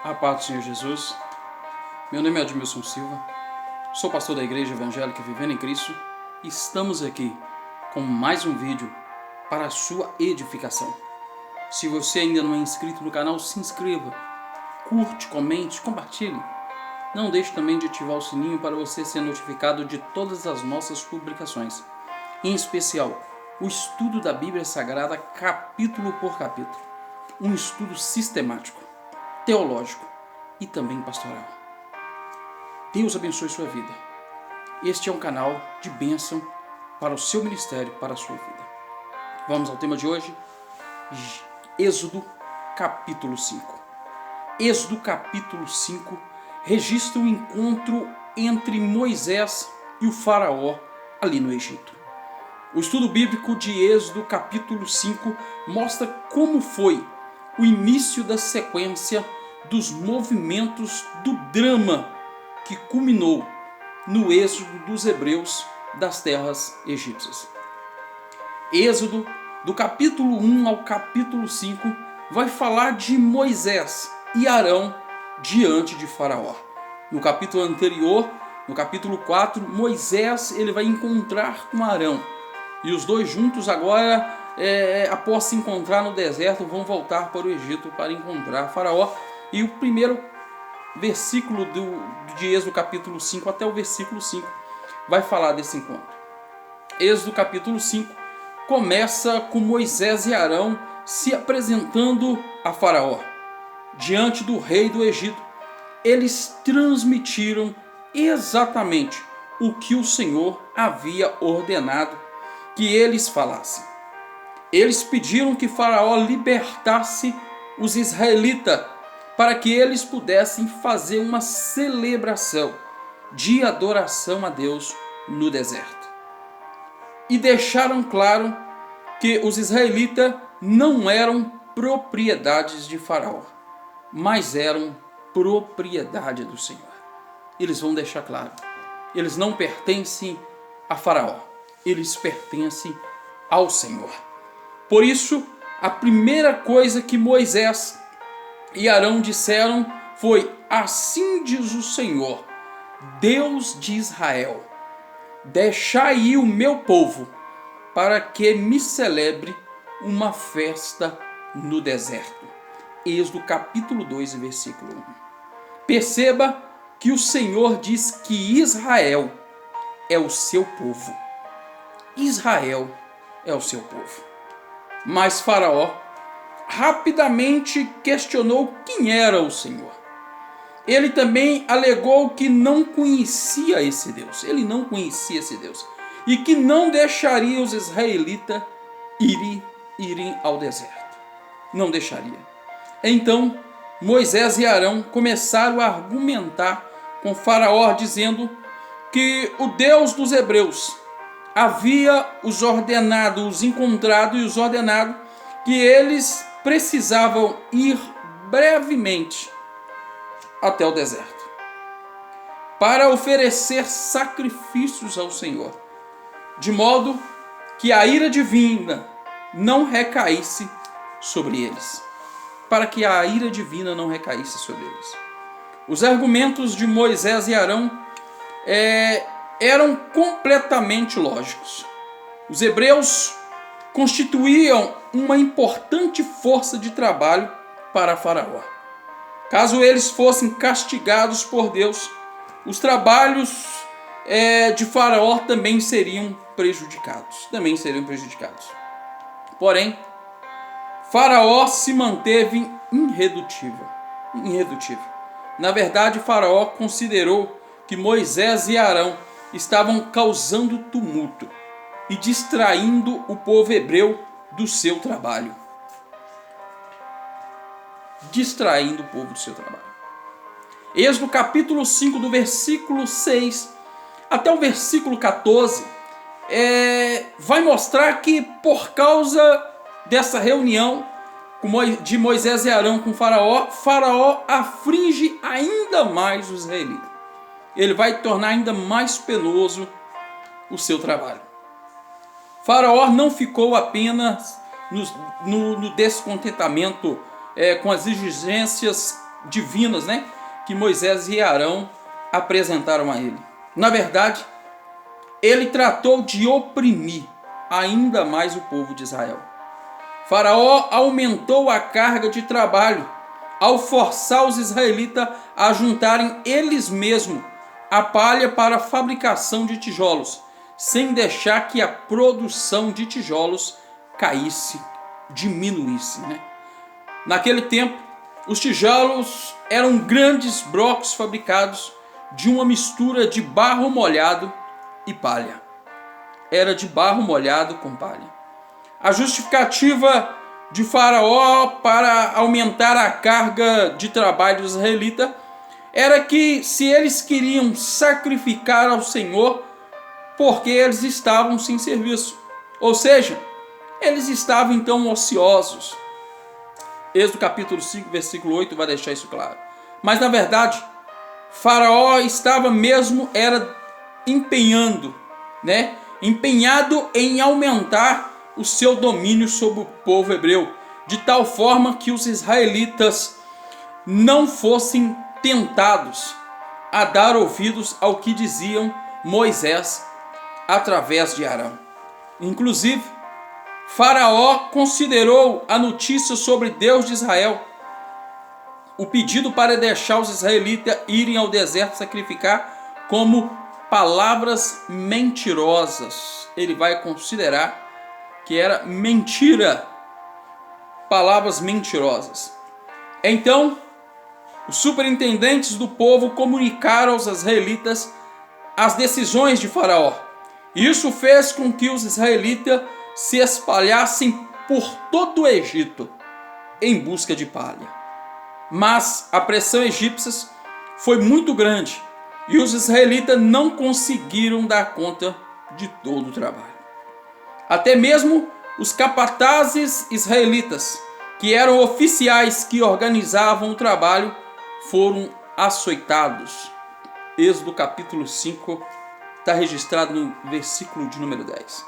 A paz do Senhor Jesus. Meu nome é Admilson Silva, sou pastor da Igreja Evangélica Vivendo em Cristo e estamos aqui com mais um vídeo para a sua edificação. Se você ainda não é inscrito no canal, se inscreva, curte, comente, compartilhe. Não deixe também de ativar o sininho para você ser notificado de todas as nossas publicações, em especial o estudo da Bíblia Sagrada capítulo por capítulo, um estudo sistemático, teológico e também pastoral. Deus abençoe sua vida. Este é um canal de bênção para o seu ministério, para a sua vida. Vamos ao tema de hoje, Êxodo capítulo 5. Êxodo capítulo 5 registra o encontro entre Moisés e o faraó ali no Egito. O estudo bíblico de Êxodo capítulo 5 mostra como foi o início da sequência dos movimentos do drama que culminou no êxodo dos hebreus das terras egípcias. Êxodo, do capítulo 1 ao capítulo 5, vai falar de Moisés e Arão diante de Faraó. No capítulo anterior, no capítulo 4, Moisés ele vai encontrar com Arão. E os dois juntos agora, após se encontrar no deserto, vão voltar para o Egito para encontrar Faraó. E o primeiro versículo de Êxodo capítulo 5 até o versículo 5 vai falar desse encontro. Êxodo capítulo 5 começa com Moisés e Arão se apresentando a Faraó. Diante do rei do Egito, eles transmitiram exatamente o que o Senhor havia ordenado que eles falassem. Eles pediram que Faraó libertasse os israelitas para que eles pudessem fazer uma celebração de adoração a Deus no deserto. E deixaram claro que os israelitas não eram propriedades de Faraó, mas eram propriedade do Senhor. Eles vão deixar claro, eles não pertencem a Faraó, eles pertencem ao Senhor. Por isso, a primeira coisa que Moisés e Arão disseram foi: assim diz o Senhor, Deus de Israel, deixai ir o meu povo, para que me celebre uma festa no deserto. Êxodo capítulo 2, versículo 1. Perceba que o Senhor diz que Israel é o seu povo. Israel é o seu povo. Mas Faraó rapidamente questionou quem era o Senhor. Ele também alegou que não conhecia esse Deus. Ele não conhecia esse Deus. E que não deixaria os israelitas irem ao deserto. Não deixaria. Então, Moisés e Arão começaram a argumentar com Faraó, dizendo que o Deus dos hebreus havia os ordenado, os encontrado e os ordenado que eles precisavam ir brevemente até o deserto para oferecer sacrifícios ao Senhor, de modo que a ira divina não recaísse sobre eles. Para que a ira divina não recaísse sobre eles. Os argumentos de Moisés e Arão eram completamente lógicos. Os hebreus constituíam uma importante força de trabalho para Faraó. Caso eles fossem castigados por Deus, os trabalhos de Faraó também seriam prejudicados. Porém, Faraó se manteve irredutível. Na verdade, Faraó considerou que Moisés e Arão estavam causando tumulto e distraindo o povo hebreu do seu trabalho. Êxodo capítulo 5, do versículo 6 até o versículo 14, vai mostrar que por causa dessa reunião de Moisés e Arão com Faraó, Faraó aflige ainda mais os israelitas. Ele vai tornar ainda mais penoso o seu trabalho. Faraó não ficou apenas no descontentamento com as exigências divinas, né, que Moisés e Arão apresentaram a ele. Na verdade, ele tratou de oprimir ainda mais o povo de Israel. Faraó aumentou a carga de trabalho ao forçar os israelitas a juntarem eles mesmos a palha para a fabricação de tijolos, sem deixar que a produção de tijolos caísse, diminuísse, né? Naquele tempo, os tijolos eram grandes blocos fabricados de uma mistura de barro molhado e palha. Era de barro molhado com palha. A justificativa de Faraó para aumentar a carga de trabalho dos israelitas era que se eles queriam sacrificar ao Senhor, porque eles estavam sem serviço. Ou seja, eles estavam então ociosos. Êxodo capítulo 5, versículo 8 vai deixar isso claro. Mas na verdade, Faraó estava mesmo empenhado em aumentar o seu domínio sobre o povo hebreu, de tal forma que os israelitas não fossem tentados a dar ouvidos ao que diziam Moisés através de Arão. Inclusive, Faraó considerou a notícia sobre Deus de Israel, o pedido para deixar os israelitas irem ao deserto sacrificar, como palavras mentirosas. Ele vai considerar que era mentira, palavras mentirosas. Então, os superintendentes do povo comunicaram aos israelitas as decisões de Faraó. Isso fez com que os israelitas se espalhassem por todo o Egito em busca de palha. Mas a pressão egípcia foi muito grande e os israelitas não conseguiram dar conta de todo o trabalho. Até mesmo os capatazes israelitas, que eram oficiais que organizavam o trabalho, foram açoitados. Êxodo capítulo 5 está registrado no versículo de número 10.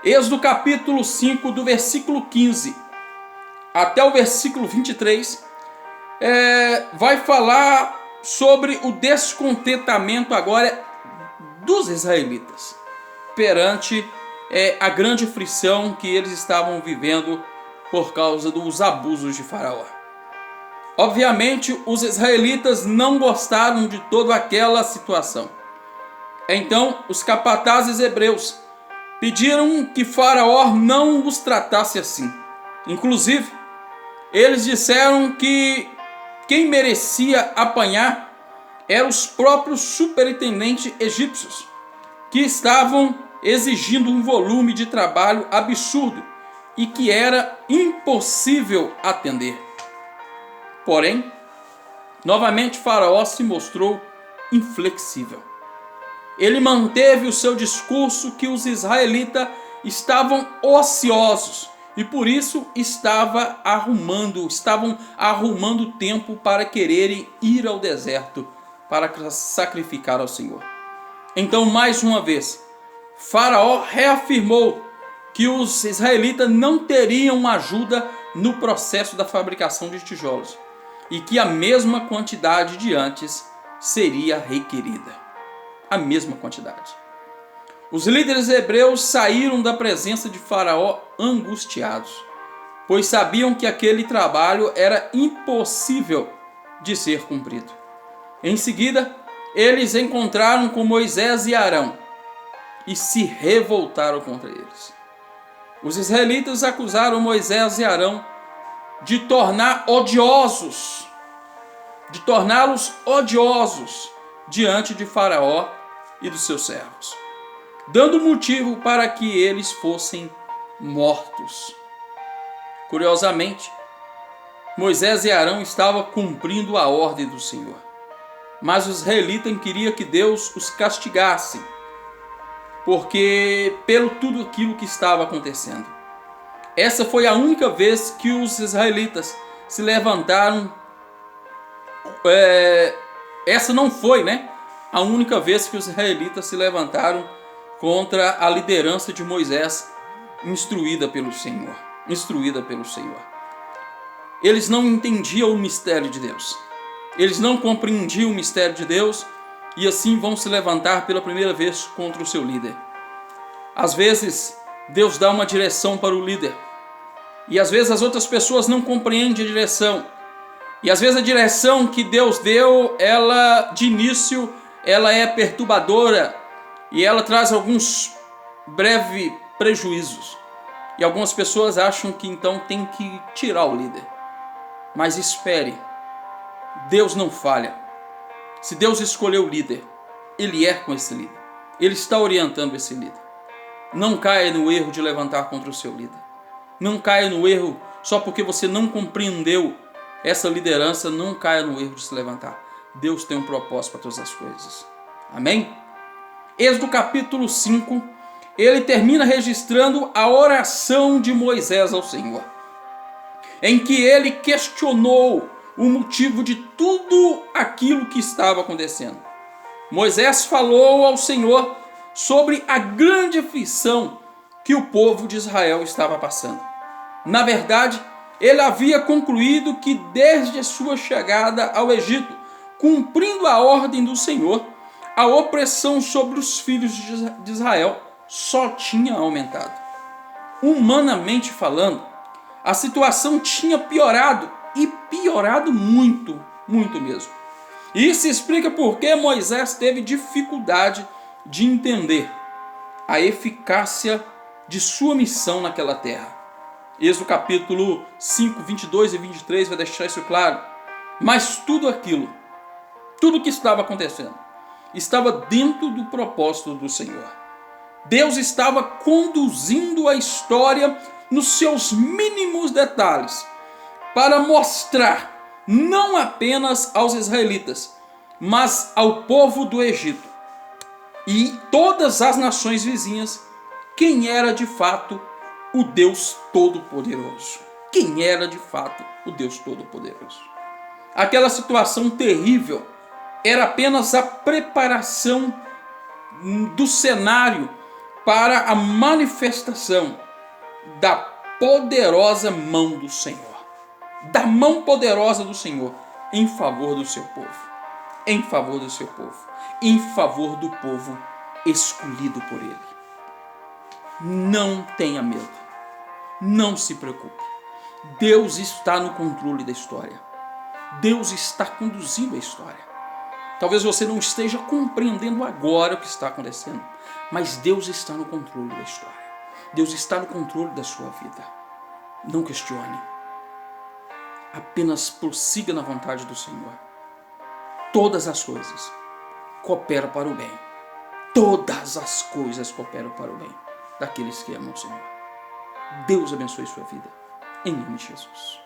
Êxodo capítulo 5, do versículo 15 até o versículo 23, vai falar sobre o descontentamento agora dos israelitas perante a grande aflição que eles estavam vivendo por causa dos abusos de Faraó. Obviamente, os israelitas não gostaram de toda aquela situação. Então, os capatazes hebreus pediram que Faraó não os tratasse assim. Inclusive, eles disseram que quem merecia apanhar eram os próprios superintendentes egípcios, que estavam exigindo um volume de trabalho absurdo e que era impossível atender. Porém, novamente Faraó se mostrou inflexível. Ele manteve o seu discurso que os israelitas estavam ociosos e por isso estavam arrumando tempo para quererem ir ao deserto para sacrificar ao Senhor. Então, mais uma vez, Faraó reafirmou que os israelitas não teriam ajuda no processo da fabricação de tijolos e que a mesma quantidade de antes seria requerida. A mesma quantidade. Os líderes hebreus saíram da presença de Faraó angustiados, pois sabiam que aquele trabalho era impossível de ser cumprido. Em seguida, eles encontraram com Moisés e Arão e se revoltaram contra eles. Os israelitas acusaram Moisés e Arão de torná-los odiosos diante de Faraó e dos seus servos, dando motivo para que eles fossem mortos. Curiosamente, Moisés e Arão estavam cumprindo a ordem do Senhor, mas os israelitas queriam que Deus os castigasse, porque pelo tudo aquilo que estava acontecendo. Essa foi a única vez que os israelitas se levantaram. Essa não foi, a única vez que os israelitas se levantaram contra a liderança de Moisés, instruída pelo Senhor. eles não entendiam o mistério de Deus. Eles não compreendiam o mistério de Deus e assim vão se levantar pela primeira vez contra o seu líder. Às vezes, Deus dá uma direção para o líder e às vezes as outras pessoas não compreendem a direção. E às vezes a direção que Deus deu, ela de início, ela é perturbadora e ela traz alguns breves prejuízos. E algumas pessoas acham que então tem que tirar o líder. Mas espere, Deus não falha. Se Deus escolheu o líder, Ele é com esse líder. Ele está orientando esse líder. Não caia no erro de levantar contra o seu líder. Não caia no erro só porque você não compreendeu essa liderança, não caia no erro de se levantar. Deus tem um propósito para todas as coisas. Amém? Êxodo capítulo 5, ele termina registrando a oração de Moisés ao Senhor, em que ele questionou o motivo de tudo aquilo que estava acontecendo. Moisés falou ao Senhor sobre a grande aflição que o povo de Israel estava passando. Na verdade, ele havia concluído que desde a sua chegada ao Egito, cumprindo a ordem do Senhor, a opressão sobre os filhos de Israel só tinha aumentado. Humanamente falando, a situação tinha piorado e piorado muito, muito mesmo. E isso explica por que Moisés teve dificuldade de entender a eficácia de sua missão naquela terra. Êxodo capítulo 5, 22 e 23 vai deixar isso claro. Mas tudo aquilo, tudo que estava acontecendo, estava dentro do propósito do Senhor. Deus estava conduzindo a história nos seus mínimos detalhes para mostrar não apenas aos israelitas, mas ao povo do Egito e todas as nações vizinhas quem era de fato o Deus Todo-Poderoso. Quem era de fato o Deus Todo-Poderoso. Aquela situação terrível era apenas a preparação do cenário para a manifestação da poderosa mão do Senhor. Da mão poderosa do Senhor em favor do seu povo. Em favor do seu povo. Em favor do povo escolhido por Ele. Não tenha medo. Não se preocupe. Deus está no controle da história. Deus está conduzindo a história. Talvez você não esteja compreendendo agora o que está acontecendo, mas Deus está no controle da história. Deus está no controle da sua vida. Não questione. Apenas prossiga na vontade do Senhor. Todas as coisas cooperam para o bem. Todas as coisas cooperam para o bem daqueles que amam o Senhor. Deus abençoe sua vida. Em nome de Jesus.